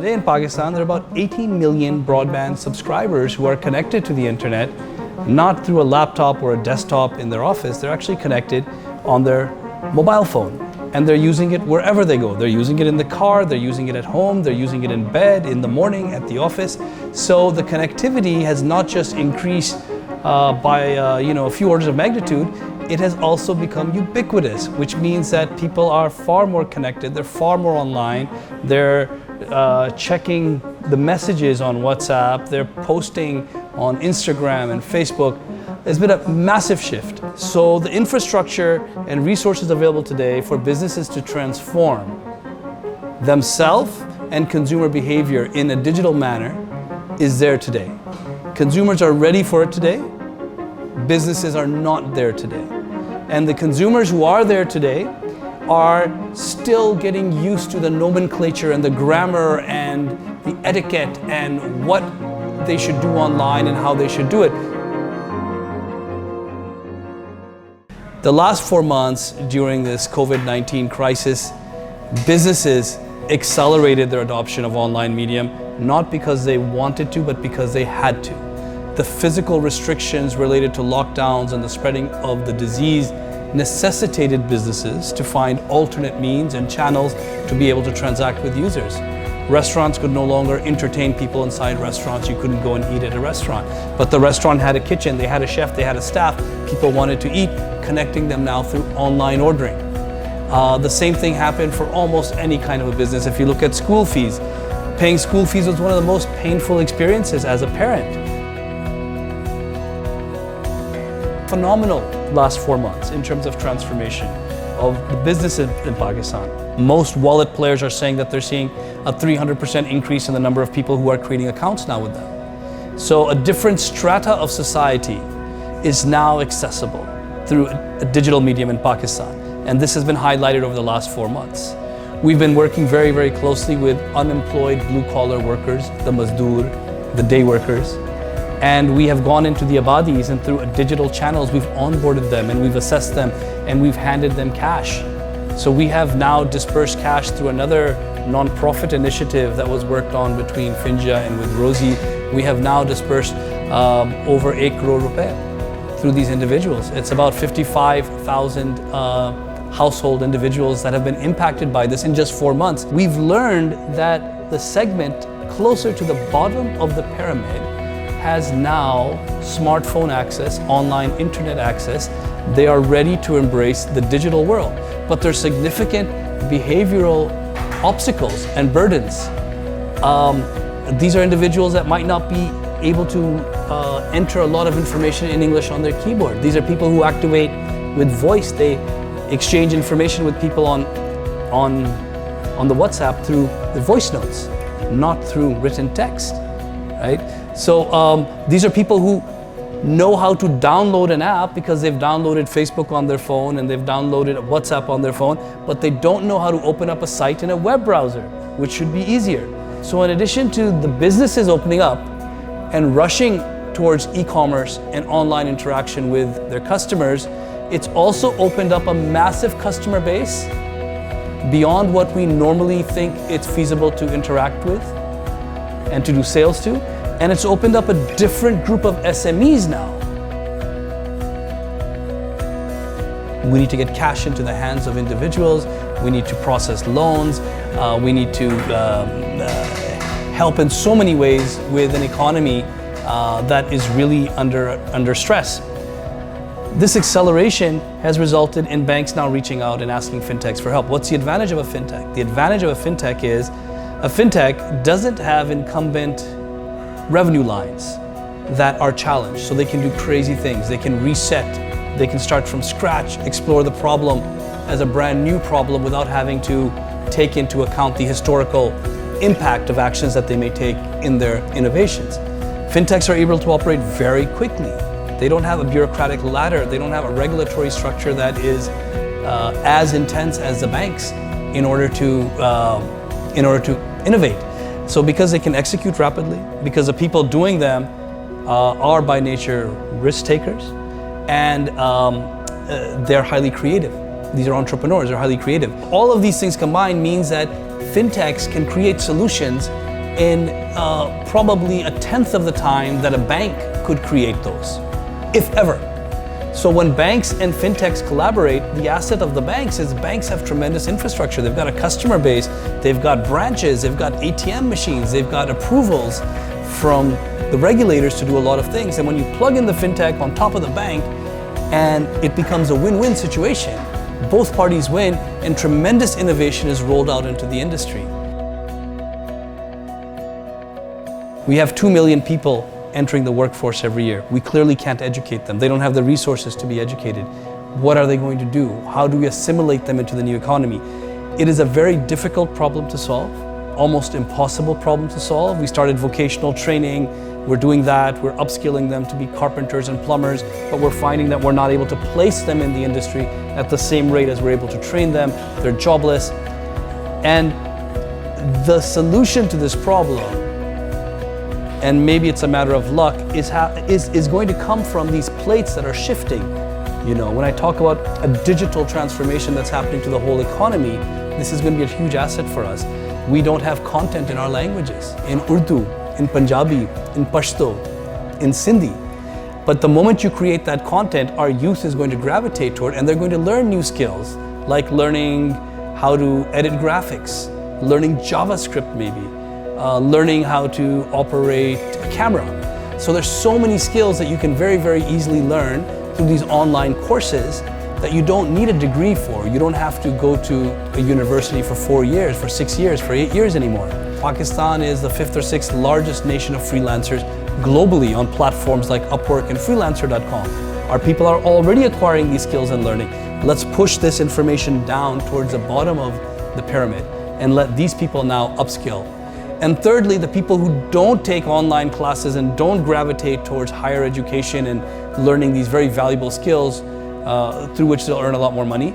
Today in Pakistan, there are about 18 million broadband subscribers who are connected to the internet, not through a laptop or a desktop in their office. They're actually connected on their mobile phone. And they're using it wherever they go. They're using it in the car, they're using it at home, they're using it in bed, in the morning, at the office. So the connectivity has not just increased by a few orders of magnitude, it has also become ubiquitous, which means that people are far more connected, they're far more online, they're checking the messages on WhatsApp, they're posting on Instagram and Facebook. There's been a massive shift. So the infrastructure and resources available today for businesses to transform themselves and consumer behavior in a digital manner is there today. Consumers are ready for it today. Businesses are not there today. And the consumers who are there today are still getting used to the nomenclature and the grammar and the etiquette and what they should do online and how they should do it. The last 4 months during this COVID-19 crisis, businesses accelerated their adoption of online medium, not because they wanted to, but because they had to. The physical restrictions related to lockdowns and the spreading of the disease necessitated businesses to find alternate means and channels to be able to transact with users. Restaurants could no longer entertain people inside restaurants. You couldn't go and eat at a restaurant. But the restaurant had a kitchen, they had a chef, they had a staff. People wanted to eat, connecting them now through online ordering. The same thing happened for almost any kind of a business. If you look at school fees, paying school fees was one of the most painful experiences as a parent. Phenomenal last 4 months in terms of transformation of the business in Pakistan. Most wallet players are saying that they're seeing a 300% increase in the number of people who are creating accounts now with them. So a different strata of society is now accessible through a digital medium in Pakistan. And this has been highlighted over the last 4 months. We've been working very, very closely with unemployed blue-collar workers, the mazdoor, the day workers. And we have gone into the abadis and through digital channels, we've onboarded them and we've assessed them and we've handed them cash. So we have now dispersed cash through another non-profit initiative that was worked on between Finja and with Rosie. We have now dispersed over 1 crore rupees through these individuals. It's about 55,000 household individuals that have been impacted by this in just 4 months. We've learned that the segment closer to the bottom of the pyramid has now smartphone access, online internet access. They are ready to embrace the digital world, but there's significant behavioral obstacles and burdens. These are individuals that might not be able to enter a lot of information in English on their keyboard. These are people who activate with voice. They exchange information with people on the WhatsApp through the voice notes, not through written text, right? So these are people who know how to download an app because they've downloaded Facebook on their phone and they've downloaded WhatsApp on their phone, but they don't know how to open up a site in a web browser, which should be easier. So in addition to the businesses opening up and rushing towards e-commerce and online interaction with their customers, it's also opened up a massive customer base beyond what we normally think it's feasible to interact with and to do sales to. And it's opened up a different group of SMEs now. We need to get cash into the hands of individuals. We need to process loans. We need to help in so many ways with an economy that is really under stress. This acceleration has resulted in banks now reaching out and asking fintechs for help. What's the advantage of a fintech? The advantage of a fintech is a fintech doesn't have incumbent revenue lines that are challenged. So they can do crazy things. They can reset. They can start from scratch, explore the problem as a brand new problem without having to take into account the historical impact of actions that they may take in their innovations. Fintechs are able to operate very quickly. They don't have a bureaucratic ladder. They don't have a regulatory structure that is as intense as the banks in order to innovate. So because they can execute rapidly, because the people doing them are by nature risk takers, and they're highly creative. These are entrepreneurs, they're highly creative. All of these things combined means that fintechs can create solutions in probably a tenth of the time that a bank could create those, if ever. So when banks and fintechs collaborate, the asset of the banks is banks have tremendous infrastructure. They've got a customer base, they've got branches, they've got ATM machines, they've got approvals from the regulators to do a lot of things. And when you plug in the fintech on top of the bank, and it becomes a win-win situation, both parties win, and tremendous innovation is rolled out into the industry. We have 2 million people entering the workforce every year. We clearly can't educate them. They don't have the resources to be educated. What are they going to do? How do we assimilate them into the new economy? It is a very difficult problem to solve, almost impossible problem to solve. We started vocational training. We're doing that. We're upskilling them to be carpenters and plumbers, but we're finding that we're not able to place them in the industry at the same rate as we're able to train them. They're jobless. And the solution to this problem, and maybe it's a matter of luck, is going to come from these plates that are shifting. You know, when I talk about a digital transformation that's happening to the whole economy, this is going to be a huge asset for us. We don't have content in our languages, in Urdu, in Punjabi, in Pashto, in Sindhi. But the moment you create that content, our youth is going to gravitate toward, and they're going to learn new skills, like learning how to edit graphics, learning JavaScript maybe, learning how to operate a camera. So there's so many skills that you can very, very easily learn through these online courses that you don't need a degree for. You don't have to go to a university for 4 years, for 6 years, for 8 years anymore. Pakistan is the 5th or 6th largest nation of freelancers globally on platforms like Upwork and freelancer.com. Our people are already acquiring these skills and learning. Let's push this information down towards the bottom of the pyramid and let these people now upskill. And thirdly, the people who don't take online classes and don't gravitate towards higher education and learning these very valuable skills through which they'll earn a lot more money,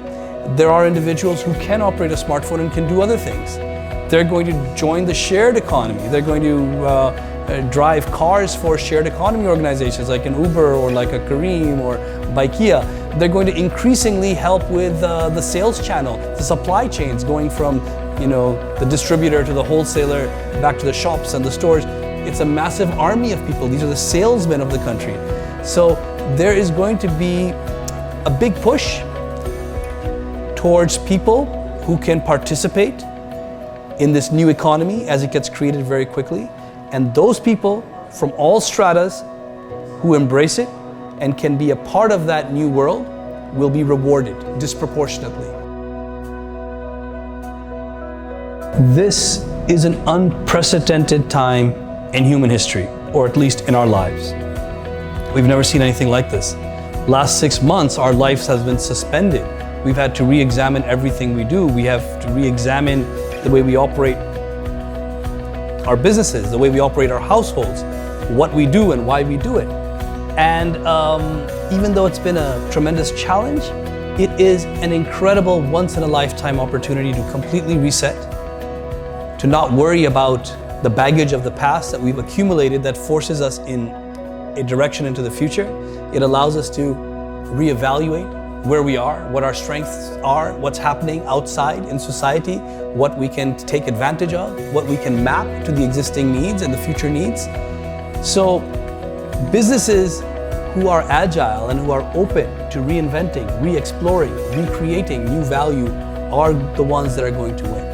there are individuals who can operate a smartphone and can do other things. They're going to join the shared economy. They're going to drive cars for shared economy organizations like an Uber or like a Careem or Baikia. They're going to increasingly help with the sales channel, the supply chains going from the distributor to the wholesaler, back to the shops and the stores. It's a massive army of people. These are the salesmen of the country. So there is going to be a big push towards people who can participate in this new economy as it gets created very quickly. And those people from all stratas who embrace it and can be a part of that new world will be rewarded disproportionately. This is an unprecedented time in human history, or at least in our lives. We've never seen anything like this. Last 6 months, our lives has been suspended. We've had to re-examine everything we do. We have to re-examine the way we operate our businesses, the way we operate our households, what we do and why we do it. And even though it's been a tremendous challenge, it is an incredible once-in-a-lifetime opportunity to completely reset, to not worry about the baggage of the past that we've accumulated that forces us in a direction into the future. It allows us to reevaluate where we are, what our strengths are, what's happening outside in society, what we can take advantage of, what we can map to the existing needs and the future needs. So businesses who are agile and who are open to reinventing, re-exploring, recreating new value are the ones that are going to win.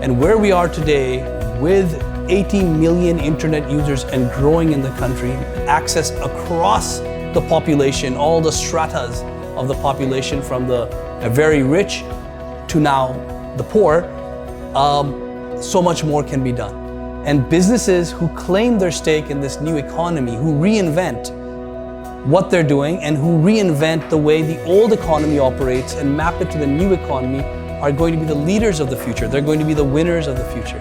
And where we are today, with 80 million internet users and growing in the country, access across the population, all the stratas of the population, from the very rich to now the poor, so much more can be done. And businesses who claim their stake in this new economy, who reinvent what they're doing and who reinvent the way the old economy operates and map it to the new economy, are going to be the leaders of the future. They're going to be the winners of the future.